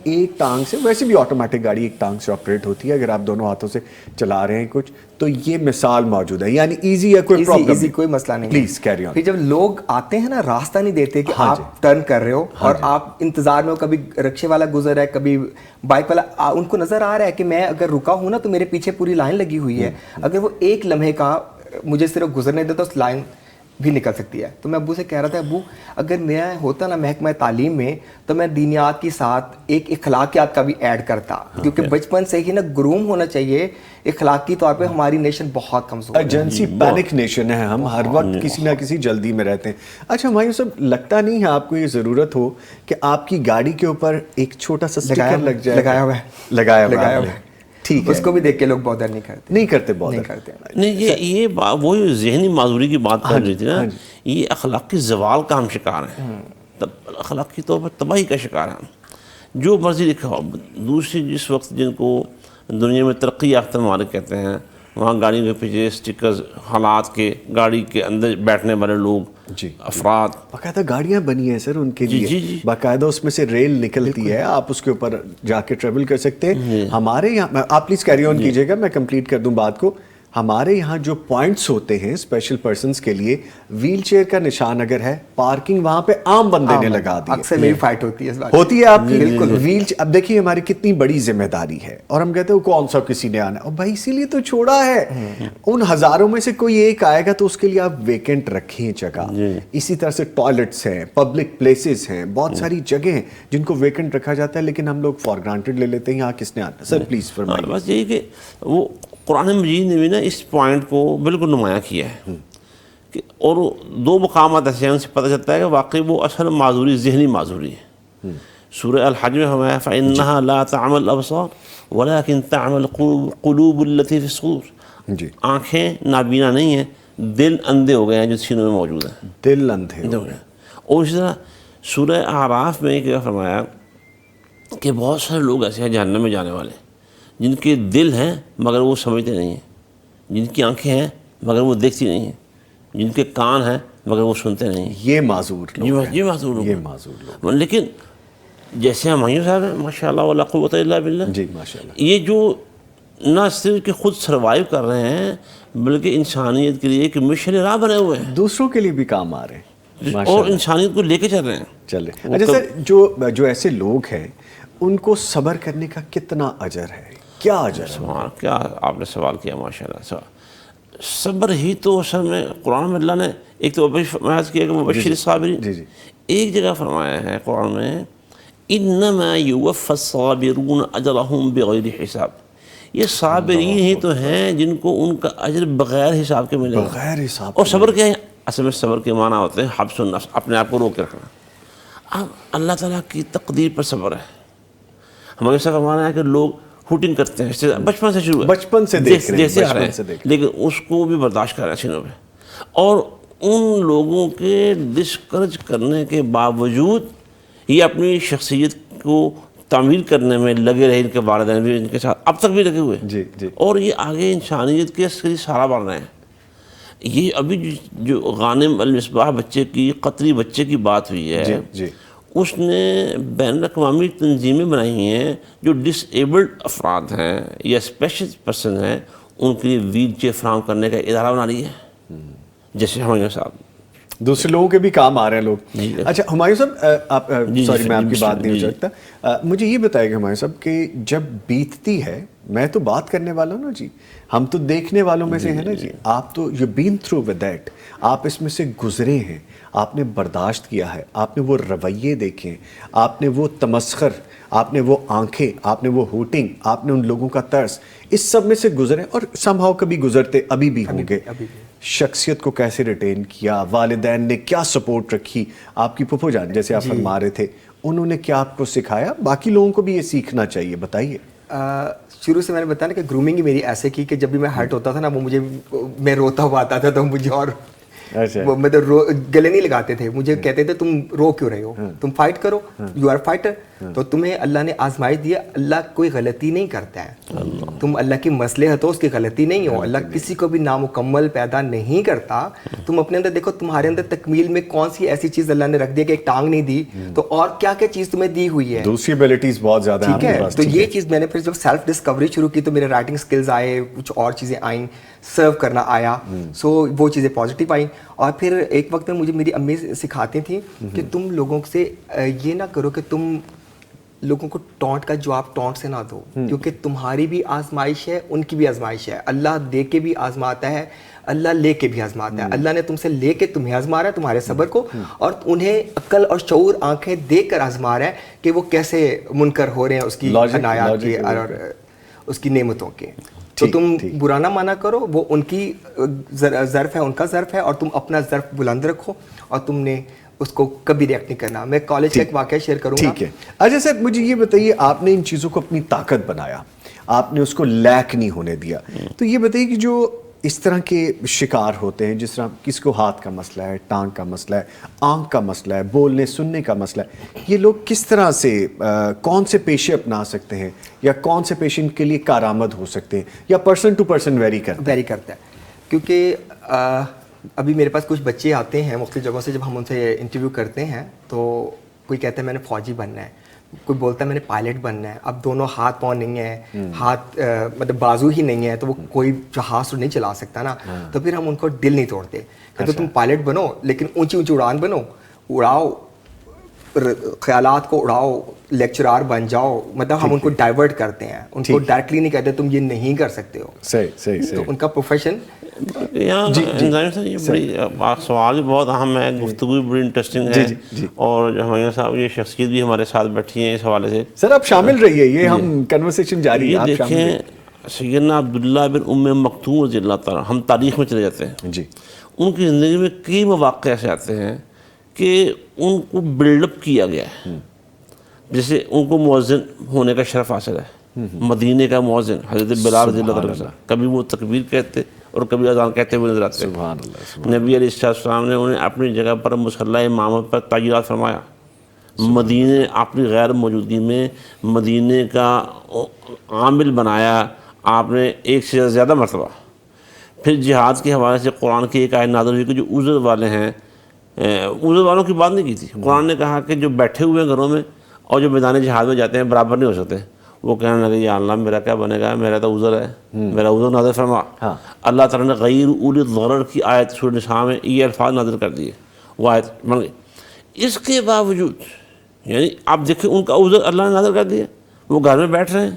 ایک ٹانگ سے، ویسے بھی آٹومیٹک گاڑی ایک ٹانگ سے آپریٹ ہوتی ہے، اگر آپ دونوں ہاتھوں سے چلا رہے ہیں کچھ، تو یہ مثال موجود ہے. یعنی ایزی ہے، کوئی پرابلم ایزی، کوئی مسئلہ نہیں. Please carry on. پھر جب لوگ آتے ہیں نا، راستہ نہیں دیتے کہ آپ ٹرن کر رہے ہو اور آپ انتظار میں ہو، کبھی رکشے والا گزر ہے، کبھی بائک والا، ان کو نظر آ رہا ہے کہ میں اگر رکا ہوں نا تو میرے پیچھے پوری لائن لگی ہوئی ہے، اگر وہ ایک لمحے کا مجھے صرف گزرنے دے تو اس لائن بھی نکل سکتی ہے. تو میں ابو سے کہہ رہا تھا، ابو اگر میں ہوتا نا محکمہ تعلیم میں تو میں دینیات کے ساتھ ایک اخلاقیات کا بھی ایڈ کرتا، کیونکہ بچپن سے ہی نا گروم ہونا چاہیے. اخلاقی طور پہ ہماری نیشن بہت کمزور ہے، ایجنسی پینک نیشن ہے، ہم ہر وقت کسی نہ کسی جلدی میں رہتے ہیں. اچھا ہمایوں صاحب، لگتا نہیں ہے آپ کو یہ ضرورت ہو کہ آپ کی گاڑی کے اوپر ایک چھوٹا سا اسٹیکر لگ جائے؟ لگایا ہوا ہے. ٹھیک ہے، اس کو بھی دیکھ کے لوگ بادر نہیں کرتے. نہیں، یہ وہی ذہنی معذوری کی بات کر رہی تھی نا، یہ اخلاقی زوال کا ہم شکار ہیں، اخلاقی طور پر تباہی کا شکار ہیں. جو مرضی لکھا ہو. دوسری جس وقت جن کو دنیا میں ترقی یافتہ ممالک کہتے ہیں، وہاں گاڑیوں کے پیچھے اسٹکرز، حالات کے، گاڑی کے اندر بیٹھنے والے لوگ، افراد، باقاعدہ گاڑیاں بنی ہیں سر ان کے لیے، باقاعدہ اس میں سے ریل نکلتی ہے، آپ اس کے اوپر جا کے ٹریول کر سکتے ہیں. ہمارے یہاں، آپ پلیز کیری آن کیجیے گا، میں کمپلیٹ کر دوں بات کو. ہمارے یہاں جو پوائنٹس ہوتے ہیں اسپیشل پرسنز کے لیے، ویل چیئر کا نشان اگر ہے، پارکنگ وہاں پہ عام بندے نے لگا دی. اکثر میری فائٹ ہوتی ہے ہوتی ہے آپ کی. بالکل. ویل اب دیکھیے ہماری کتنی بڑی ذمہ داری ہے، اور ہم کہتے ہیں کون سا کسی نے آنا، اور بھائی اسی لیے تو چھوڑا ہے. ان ہزاروں میں سے کوئی ایک آئے گا تو اس کے لیے آپ ویکنٹ رکھیں جگہ. اسی طرح سے ٹوائلٹس ہیں، پبلک پلیسز ہیں، بہت ساری جگہیں ہیں جن کو ویکنٹ رکھا جاتا ہے، لیکن ہم لوگ فار گرانٹیڈ لے لیتے ہیں یہاں کس نے آنا. سر پلیز فرمائیے. بس یہی کہ وہ قرآن مجید نے بھی نا اس پوائنٹ کو بالکل نمایاں کیا ہے کہ، اور 2 مقامات ایسے ہیں ان سے پتہ چلتا ہے کہ واقعی وہ اصل معذوری ذہنی معذوری ہے. سورہ الحج میں ہمیں فَإِنَّهَا لَا تَعْمَى الْأَبْصَارُ وَلَكِنْ تَعْمَى الْقُلُوبُ الَّتِي فِي الصُّدُورِ. جی آنکھیں نابینا نہیں ہیں, دل اندھے ہو گئے ہیں جو سینوں میں موجود ہیں, دل اندھے ہو گئے. اور اسی طرح سورہ اعراف میں ایک فرمایا کہ بہت سارے لوگ ایسے ہیں جہنم میں جانے والے جن کے دل ہیں مگر وہ سمجھتے نہیں ہیں, جن کی آنکھیں ہیں مگر وہ دیکھتی نہیں ہیں, جن کے کان ہیں مگر وہ سنتے نہیں ہیں. یہ معذور لوگ ہیں. یہ معذور لوگ یہ ہیں. معذور لوگ. لیکن جیسے ہمایوں صاحب ہیں ماشاء اللہ ولا قوت الا باللہ, جی ماشاء اللہ. یہ جو نہ صرف کہ خود سروائیو کر رہے ہیں بلکہ انسانیت کے لیے ایک مشن راہ بنے ہوئے ہیں, دوسروں کے لیے بھی کام آ رہے ہیں اور انسانیت کو لے کے چل رہے ہیں. چل رہے ہیں. اچھا سر, جو ایسے لوگ ہیں ان کو صبر کرنے کا کتنا اجر ہے, کیا اجر ہے؟ کیا آپ نے سوال کیا ماشاء اللہ. صبر ہی تو اصل میں قرآن میں اللہ نے ایک تو محض کیا کہ مبشر الصابرین, جی جی ایک جگہ فرمایا ہے قرآن میں انما یوفی الصابرون اجرہم بغیر حساب, یہ صابرین ہی تو ہیں جن کو ان کا اجر بغیر حساب کے ملے گا. بغیر حساب. اور صبر کیا ہے؟ اصل میں صبر کے معنی ہوتے ہیں حبس النفس, اپنے آپ کو روک کے رکھنا. اب اللہ تعالیٰ کی تقدیر پر صبر ہے. ہمارے ساتھ فرمانا ہے کہ لوگ ہوٹنگ کرتے ہیں بچپن سے شروع ہے, بچپن سے دیکھ رہے جیسے آ رہے ہیں, لیکن اس کو بھی برداشت کر رہے ہیں سینوں پہ. اور ان لوگوں کے ڈسکرج کرنے کے باوجود یہ اپنی شخصیت کو تعمیر کرنے میں لگے رہے, ان کے والدین بھی ان کے ساتھ اب تک بھی لگے ہوئے, جی جی, اور یہ آگے انسانیت کے سہارا بن رہے ہیں. یہ ابھی جو غانم المصباح بچے کی قطری بچے کی بات ہوئی ہے, جی جی, اس نے بین الاقوامی تنظیمیں بنائی ہیں جو ڈس ایبلڈ افراد ہیں یا اسپیشل پرسن ہیں, ان کے لیے ویل چیئر فراہم کرنے کا ادارہ بنا رہی ہے, جیسے ہمایوں صاحب. دوسرے لوگوں کے بھی کام آ رہے ہیں لوگ. اچھا ہمایوں صاحب, آپ سوری میں آپ کی بات نہیں ہو سکتا, مجھے یہ بتائے گا ہمایوں صاحب کہ جب بیتتی ہے, میں تو بات کرنے والا ہوں نا جی, ہم تو دیکھنے والوں میں سے ہیں نا جی, آپ تو you been through with that, آپ اس میں سے گزرے ہیں, آپ نے برداشت کیا ہے, آپ نے وہ رویے دیکھے, آپ نے وہ تمسخر, آپ نے وہ آنکھیں, آپ نے وہ ہوٹنگ, آپ نے ان لوگوں کا طرز, اس سب میں سے گزرے اور سمہاؤ کبھی گزرتے ابھی بھی ہوں گے. شخصیت کو کیسے ریٹین کیا, والدین نے کیا سپورٹ رکھی, آپ کی پھپھو جان جیسے آپ فرما رہے تھے انہوں نے کیا آپ کو سکھایا, باقی لوگوں کو بھی یہ سیکھنا چاہیے, بتائیے. شروع سے میں نے بتایا نا کہ گرومنگ ہی میری ایسے کی کہ جب بھی میں ہرٹ ہوتا تھا نا, وہ مجھے, میں روتا ہوا آتا تھا تو مجھے اور وہ مطلب گلے نہیں لگاتے تھے, مجھے کہتے تھے تم رو کیوں رہے ہو, تم فائٹ کرو, یو آر فائٹر. تو تمہیں اللہ نے آزمائش دی ہے, اللہ کوئی غلطی نہیں کرتا ہے, تم اللہ کی مصلحت ہو, اس کی غلطی نہیں ہو. اللہ کسی کو بھی نامکمل پیدا نہیں کرتا. تم اپنے اندر دیکھو, تمہارے اندر تکمیل میں کون سی ایسی چیز اللہ نے رکھ دی ہے کہ ایک ٹانگ نہیں دی, تو اور کیا کیا چیز تمہیں دی ہوئی ہے, دوسری ایبلٹیز بہت زیادہ ہیں. ٹھیک ہے, تو یہ چیز میں نے پھر جب سیلف ڈسکوری شروع کی تو میرے رائٹنگ سکلز آئے, کچھ اور چیزیں آئیں, سرو کرنا آیا, سو وہ چیزیں پازیٹیو آئیں. اور پھر ایک وقت میں مجھے میری امی سکھاتی تھیں کہ تم لوگوں سے یہ نہ کرو کہ تم لوگوں کو ٹونٹ کا جواب ٹونٹ سے نہ دو, کیونکہ تمہاری بھی آزمائش ہے, ان کی بھی آزمائش ہے. اللہ دے کے بھی آزماتا ہے, اللہ لے کے بھی آزماتا ہے. اللہ نے تم سے لے کے تمہیں آزما رہا ہے, تمہارے صبر کو, اور انہیں عقل اور شعور آنکھیں دیکھ کر آزما رہا ہے کہ وہ کیسے منکر ہو رہے ہیں اس کی عنایات کے اور اس کی نعمتوں کے. تو تم برا نہ مانا کرو, وہ ان کی ظرف ہے, ان کا ظرف ہے, اور تم اپنا ظرف بلند رکھو, اور تم نے اس کو کبھی ریئیکٹ نہیں کرنا. میں کالج کا ایک واقعہ شیئر کروں گا. ٹھیک ہے. اچھا سر, مجھے یہ بتائیے, آپ نے ان چیزوں کو اپنی طاقت بنایا, آپ نے اس کو لیک نہیں ہونے دیا, تو یہ بتائیے کہ جو اس طرح کے شکار ہوتے ہیں, جس طرح کسی کو ہاتھ کا مسئلہ ہے, ٹانگ کا مسئلہ ہے, آنکھ کا مسئلہ ہے, بولنے سننے کا مسئلہ ہے, یہ لوگ کس طرح سے کون سے پیشے اپنا سکتے ہیں, یا کون سے پیشے ان کے لیے کارآمد ہو سکتے ہیں, یا پرسن ٹو پرسن ویری کرتا ہے؟ کیونکہ ابھی میرے پاس کچھ بچے آتے ہیں مختلف جگہوں سے, جب ہم ان سے انٹرویو کرتے ہیں تو کوئی کہتا ہے میں نے فوجی بننا ہے, کوئی بولتا ہے میں نے پائلٹ بننا ہے. اب دونوں ہاتھ پاؤں نہیں ہیں, ہاتھ مطلب بازو ہی نہیں ہے, تو وہ کوئی جہاز تو نہیں چلا سکتا نا. تو پھر ہم ان کو دل نہیں توڑتے, کہتے تم پائلٹ بنو لیکن اونچی اونچی اڑان بنو, اڑاؤ, خیالات کو اڑاؤ, لیکچرار بن جاؤ. مطلب ہم ان کو ڈائیورٹ کرتے ہیں, ان کو ڈائریکٹلی نہیں کہتے تم یہ نہیں کر سکتے ہو. صحیح. تو ان کا پروفیشن یہاں یہ بڑی سوال بھی بہت اہم ہے, گفتگو بھی بڑی انٹرسٹنگ ہے, اور ہمایوں صاحب یہ شخصیت بھی ہمارے ساتھ بیٹھی ہیں اس حوالے سے. سر آپ شامل رہیے, یہ ہم کنورسیشن جاری ہے. دیکھیں سیدنا عبداللہ بن ام مکتوم رضی اللہ تعالیٰ, ہم تاریخ میں چلے جاتے ہیں جی, ان کی زندگی میں کئی مواقع ایسے آتے ہیں کہ ان کو بلڈ اپ کیا گیا ہے. جیسے ان کو مؤذن ہونے کا شرف حاصل ہے, مدینے کا مؤذن حضرت بلال رضی اللہ عنہ، کبھی وہ تکبیر کہتے اور کبھی اذان کہتے ہوئے نظر آتے. سبحان اللہ. نبی علیہ السلام نے انہیں اپنی جگہ پر مصلی امامت پر تعینات فرمایا. مدینے اپنی غیر موجودگی میں مدینے کا عامل بنایا آپ نے ایک سے زیادہ مرتبہ. پھر جہاد کے حوالے سے قرآن کی ایک آیت نازل ہوئی کہ جو عذر والے ہیں، عذر والوں کی بات نہیں کی تھی. قرآن نے کہا کہ جو بیٹھے ہوئے ہیں گھروں میں اور جو میدان جہاد میں جاتے ہیں برابر نہیں ہو سکتے. وہ کہنے لگے یا اللہ میرا کیا بنے گا، میرا تو عذر ہے، میرا عذر نازل فرما. اللہ تعالیٰ نے غیر اولی الضرر کی آیت سورۃ النساء میں یہ الفاظ نازل کر دیے، وہ آیت بن گئی. اس کے باوجود یعنی آپ دیکھیں ان کا عذر اللہ نے نازل کر دیا، وہ گھر میں بیٹھ رہے ہیں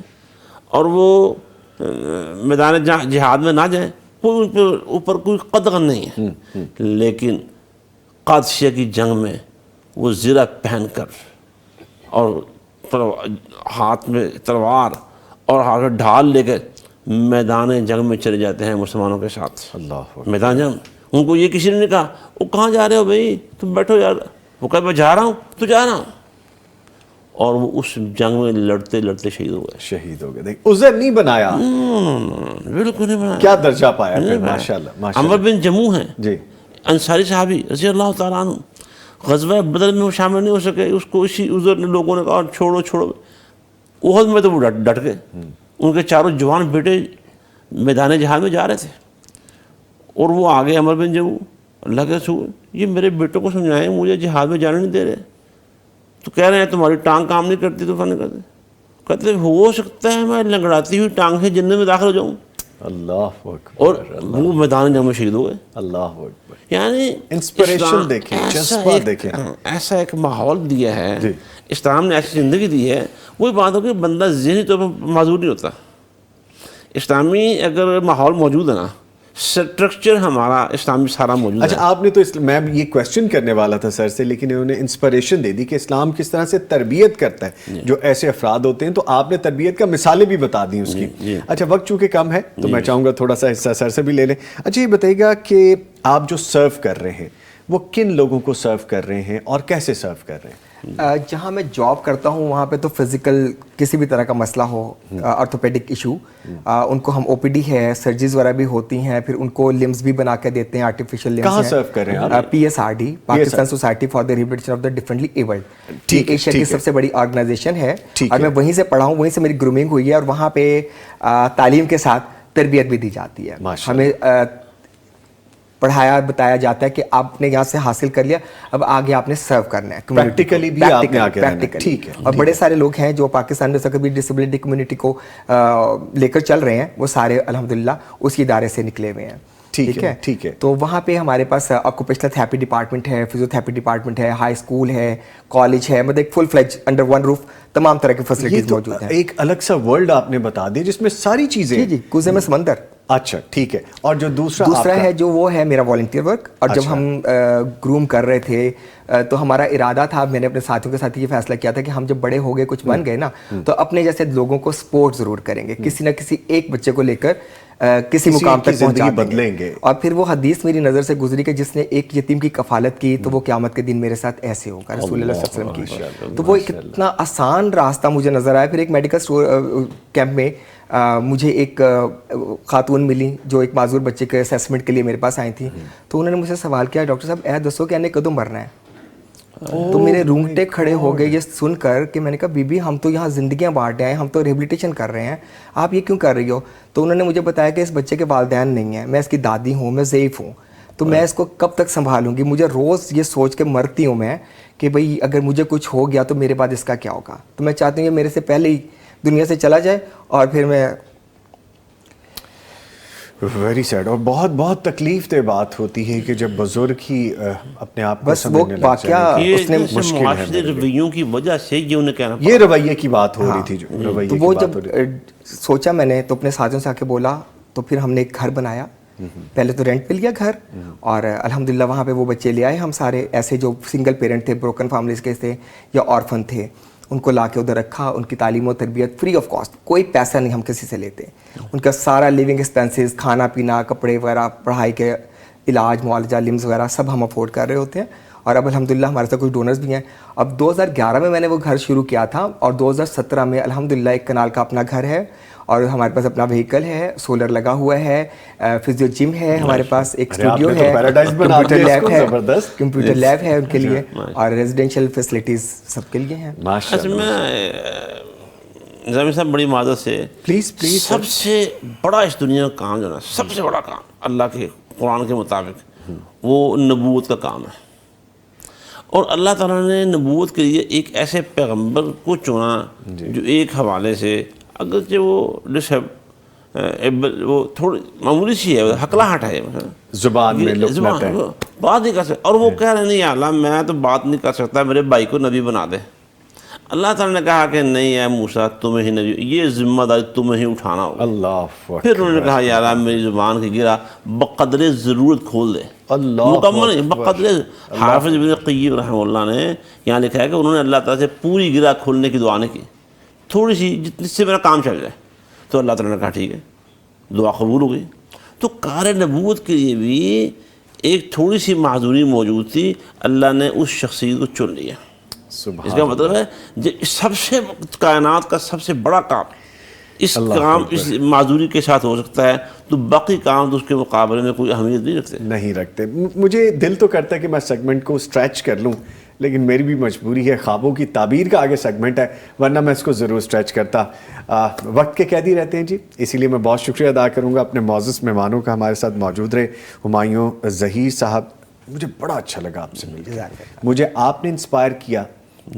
اور وہ میدان جہاد میں نہ جائیں، کوئی ان کے اوپر کوئی قدغن نہیں ہے. لیکن قادسیہ کی جنگ میں وہ زرہ پہن کر اور ہاتھ میں تلوار اور ہاتھ میں ڈھال لے کر میدان جنگ میں چلے جاتے ہیں مسلمانوں کے ساتھ. اللہ میدان جنگ. ان کو یہ کسی نے نہیں کہا وہ کہاں جا رہے ہو بھائی، تم بیٹھو یار. وہ کہا میں جا رہا ہوں تو جا رہا ہوں. اور وہ اس جنگ میں لڑتے لڑتے شہید ہو گئے. شہید ہو گئے. دیکھ عذر نہیں بنایا، بالکل نہیں بنایا. کیا درجہ پایا پھر. ماشاءاللہ ماشاءاللہ. عمر بن جموح ہیں جی، انصاری صحابی رضی اللہ تعالیٰ عنہ، غزوہ بدر میں وہ شامل نہیں ہو سکے. اس کو اسی عذر نے لوگوں نے کہا چھوڑو چھوڑو. احد میں تو وہ ڈٹ گئے. ان کے چاروں جوان بیٹے میدان جہاد میں جا رہے تھے اور وہ آگے عمر بن جموح اللہ کے رسول یہ میرے بیٹوں کو سمجھائیں مجھے جہاد میں جانے نہیں دے رہے. تو کہہ رہے ہیں تمہاری ٹانگ کام نہیں کرتی تو نہیں کرتے. کہتے ہو سکتا ہے میں لنگڑاتی ہوئی ٹانگ سے جنت میں داخل ہو جاؤں. اللہ اکبر. اور وہ میدان جنگ میں شہید ہوئے. اللہ اکبر. یعنی انسپریشن دیکھیں، جذبہ دیکھیں. ایسا ایک ماحول دیا ہے اسلام نے، ایسی زندگی دی ہے. وہی بات ہو کہ بندہ ذہنی طور پر معذور نہیں ہوتا. اسلامی اگر ماحول موجود ہے نا، سٹرکچر ہمارا اسلامی سارا موجود ہے. اچھا آپ نے تو میں یہ کویسچن کرنے والا تھا سر سے، لیکن انہوں نے انسپریشن دے دی کہ اسلام کس طرح سے تربیت کرتا ہے جو ایسے افراد ہوتے ہیں. تو آپ نے تربیت کا مثالیں بھی بتا دی اس کی. اچھا وقت چونکہ کم ہے تو میں چاہوں گا تھوڑا سا حصہ سر سے بھی لے لیں. اچھا یہ بتائیے گا کہ آپ جو سرو کر رہے ہیں وہ کن لوگوں کو سرو کر رہے ہیں اور کیسے سرو کر رہے ہیں؟ جہاں میں جاب کرتا ہوں وہاں پہ تو فزیکل کسی بھی طرح کا مسئلہ ہو، آرتھوپیڈک ایشو، ان کو ہم او پی ڈی ہے، سرجریز وغیرہ بھی ہوتی ہیں، پھر ان کو لمز بھی بنا کے دیتے ہیں، آرٹیفیشل لمز. کہاں سرو کر رہے ہیں آپ؟ P S R D, Pakistan society for the rehabilitation of the differently abled, Asia کی سب سے بڑی آرگنائزیشن ہے. اور میں وہیں سے پڑھا ہوں، وہیں سے میری گرومنگ ہوئی ہے، اور وہاں پہ تعلیم کے ساتھ تربیت بھی دی جاتی ہے. ہمیں پڑھایا بتایا جاتا ہے کہ آپ نے یہاں سے حاصل کر لیا، اب آگے آپ نے سرو کرنا ہے. پریکٹیکلی بھی آپ نے آگے رہنا ہے. ٹھیک ہے. اور بڑے سارے لوگ ہیں جو پاکستان میں سکبھی ڈسیبلٹی کمیونٹی کو لے کر چل رہے ہیں، وہ سارے الحمدللہ اسی ادارے سے نکلے ہوئے ہیں. ٹھیک ہے ٹھیک ہے. تو وہاں پہ ہمارے پاس آکوپیشنل تھراپی ڈپارٹمنٹ ہے، فزیو تھراپی ڈپارٹمنٹ ہے، ہائی اسکول ہے، کالج ہے، مطلب ایک فل فلیج انڈر ون روف تمام طرح کی فیسلٹیز موجود ہیں. ایک الگ سا ورلڈ آپ نے بتا دیا جس میں ساری چیزیں. جی کوزے میں سمندر. اچھا ٹھیک ہے. اور جو دوسرا ہے جو وہ ہے میرا والنٹیئر ورک. اور جب ہم گروم کر رہے تھے تو ہمارا ارادہ تھا، میں نے اپنے ساتھیوں کے ساتھ یہ فیصلہ کیا تھا کہ ہم جب بڑے ہو گئے کچھ بن گئے نا تو اپنے جیسے لوگوں کو سپورٹ ضرور کریں گے، کسی نہ کسی ایک بچے کو لے کر کسی مقام تک پہنچا دیں گے. اور پھر وہ حدیث میری نظر سے گزری کہ جس نے ایک یتیم کی کفالت کی تو وہ قیامت کے دن میرے ساتھ ایسے ہوگا، رسول اللہ صلی اللہ علیہ وسلم کی. تو وہ کتنا آسان راستہ مجھے نظر آیا. پھر ایک میڈیکل کیمپ میں مجھے ایک خاتون ملی جو ایک معذور بچے کے اسیسمنٹ کے لیے میرے پاس آئی تھیں. تو انہوں نے مجھ سے سوال کیا، ڈاکٹر صاحب اے دسو کہ انہیں کدوں مرنا ہے؟ تو میرے رونگٹے کھڑے ہو گئے یہ سن کر کہ میں نے کہا بی بی ہم تو یہاں زندگیاں بانٹ رہے ہیں، ہم تو ریہیبلیٹیشن کر رہے ہیں، آپ یہ کیوں کر رہی ہو؟ تو انہوں نے مجھے بتایا کہ اس بچے کے والدین نہیں ہیں، میں اس کی دادی ہوں، میں ضعیف ہوں، تو میں اس کو کب تک سنبھالوں گی؟ مجھے روز یہ سوچ کے مرتی ہوں میں کہ بھئی اگر مجھے کچھ ہو گیا تو میرے بعد اس کا کیا ہوگا. تو میں چاہتی ہوں کہ میرے سے پہلے ہی دنیا سے چلا جائے اور پھر میں. Very sad. اور بہت بہت تکلیف دہ بات ہوتی ہے کہ جب بزرگ ہی اپنے آپ کو سمجھنے لگ جائیں. یہ رویوں کی وجہ سے یہ انہیں کہنا یہ رویے کی بات ہو رہی تھی. جو رویے تو وہ جب سوچا میں نے تو اپنے ساتھیوں سے آ کے بولا، تو پھر ہم نے ایک گھر بنایا. پہلے تو رینٹ پہ لیا گھر، اور الحمدللہ وہاں پہ وہ بچے لے آئے ہم سارے ایسے جو سنگل پیرنٹ تھے، بروکن فیملیز کے تھے یا آرفن تھے، ان کو لا کے ادھر رکھا. ان کی تعلیم و تربیت فری آف کاسٹ، کوئی پیسہ نہیں ہم کسی سے لیتے. ان کا سارا لیونگ ایکسپینسز، کھانا پینا، کپڑے وغیرہ، پڑھائی کے علاج، معالجہ، لمز وغیرہ سب ہم افورڈ کر رہے ہوتے ہیں. اور اب الحمدللہ ہمارے ساتھ کچھ ڈونرز بھی ہیں. اب 2011 میں نے وہ گھر شروع کیا تھا اور 2017 میں الحمدللہ ایک کنال کا اپنا گھر ہے اور ہمارے پاس اپنا وہیکل ہے, سولر لگا ہوا ہے, فزیو جم ہے ہمارے پاس, ایک اسٹوڈیو ہے, کمپیوٹر لیب ہے, کمپیوٹر لیب ہے ان کے لیے, اور ریزیڈینشیل فیسلٹیز سب کے لیے ہیں. نظامی صاحب بڑی معذرت سے پلیز سب سے بڑا اس دنیا کا کام جو ہے نا, سب سے بڑا کام اللہ کے قرآن کے مطابق وہ نبوت کا کام ہے. اور اللہ تعالیٰ نے نبوت کے لیے ایک ایسے پیغمبر کو چنا جو ایک حوالے سے اگرچہ وہ وہ تھوڑی معمولی سی ہے, ہکلاہٹ ہے, زبان میں بات نہیں کر سکتا, اور وہ کہہ رہے نہیں اللہ میں تو بات نہیں کر سکتا, میرے بھائی کو نبی بنا دے. اللہ تعالیٰ نے کہا کہ نہیں ہے موسیٰ تمہیں ہی نبی, یہ ذمہ داری تمہیں ہی اٹھانا ہوگا. اللہ پھر انہوں نے کہا یا اللہ میری زبان کی گرا بقدر ضرورت کھول دے, مکمل بقدر. حافظ ابن قیم رحمہ اللہ نے یہاں لکھا ہے کہ انہوں نے اللہ تعالیٰ سے پوری گرا کھولنے کی دعا نہیں کی, تھوڑی سی جتنی سے میرا کام چل جائے. تو اللہ تعالیٰ نے کہا ٹھیک ہے, دعا قبول ہو گئی. تو کار نبوت کے لیے بھی ایک تھوڑی سی معذوری موجود تھی, اللہ نے اس شخصیت کو چن لیا. اس کا مطلب ہے سب سے کائنات کا سب سے بڑا کام اس کام اس معذوری کے ساتھ ہو سکتا ہے, تو باقی کام تو اس کے مقابلے میں کوئی اہمیت نہیں رکھتے. مجھے دل تو کرتا ہے کہ میں سیگمنٹ کو اسٹریچ کر لوں, لیکن میری بھی مجبوری ہے, خوابوں کی تعبیر کا آگے سیگمنٹ ہے, ورنہ میں اس کو ضرور اسٹریچ کرتا. وقت کے قیدی رہتے ہیں جی, اسی لیے میں بہت شکریہ ادا کروں گا اپنے معزز مہمانوں کا ہمارے ساتھ موجود رہے. ہمایوں ظہیر صاحب, مجھے بڑا اچھا لگا آپ سے مل کے, مجھے آپ نے انسپائر کیا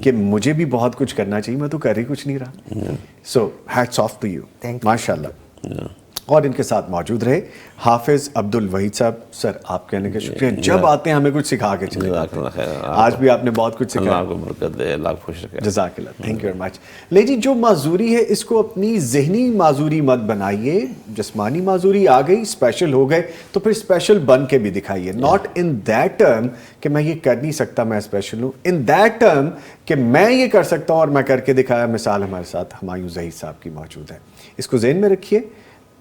کہ مجھے بھی بہت کچھ کرنا چاہیے, میں تو کر ہی کچھ نہیں رہا. سو ہیٹس آف ٹو یو, ماشاء اللہ. اور ان کے ساتھ موجود رہے حافظ عبد الوحید صاحب. سر آپ کہنے کا شکریہ, جب آتے ہیں ہمیں کچھ سکھا کے چلے جاتے ہیں. آج بھی آپ نے بہت کچھ سکھایا, اللہ کو برکت دے, اللہ خوش رکھے. جزاک اللہ, تھینک یو ویری مچ. لے جی, جو معذوری ہے اس کو اپنی ذہنی معذوری مت بنائیے. جسمانی معذوری آ گئی, اسپیشل ہو گئے, تو پھر اسپیشل بن کے بھی دکھائیے. ناٹ ان دیٹ ٹرم کہ میں یہ کر نہیں سکتا میں اسپیشل ہوں, ان دیٹ ٹرم کہ میں یہ کر سکتا ہوں اور میں کر کے دکھایا. مثال ہمارے ساتھ ہمایوں ظہیر صاحب کی موجود ہے. اس کو ذہن میں رکھیے,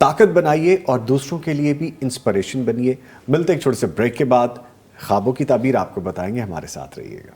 طاقت بنائیے اور دوسروں کے لیے بھی انسپریشن بنیے. ملتے ایک چھوٹے سے بریک کے بعد, خوابوں کی تعبیر آپ کو بتائیں گے, ہمارے ساتھ رہیے گا.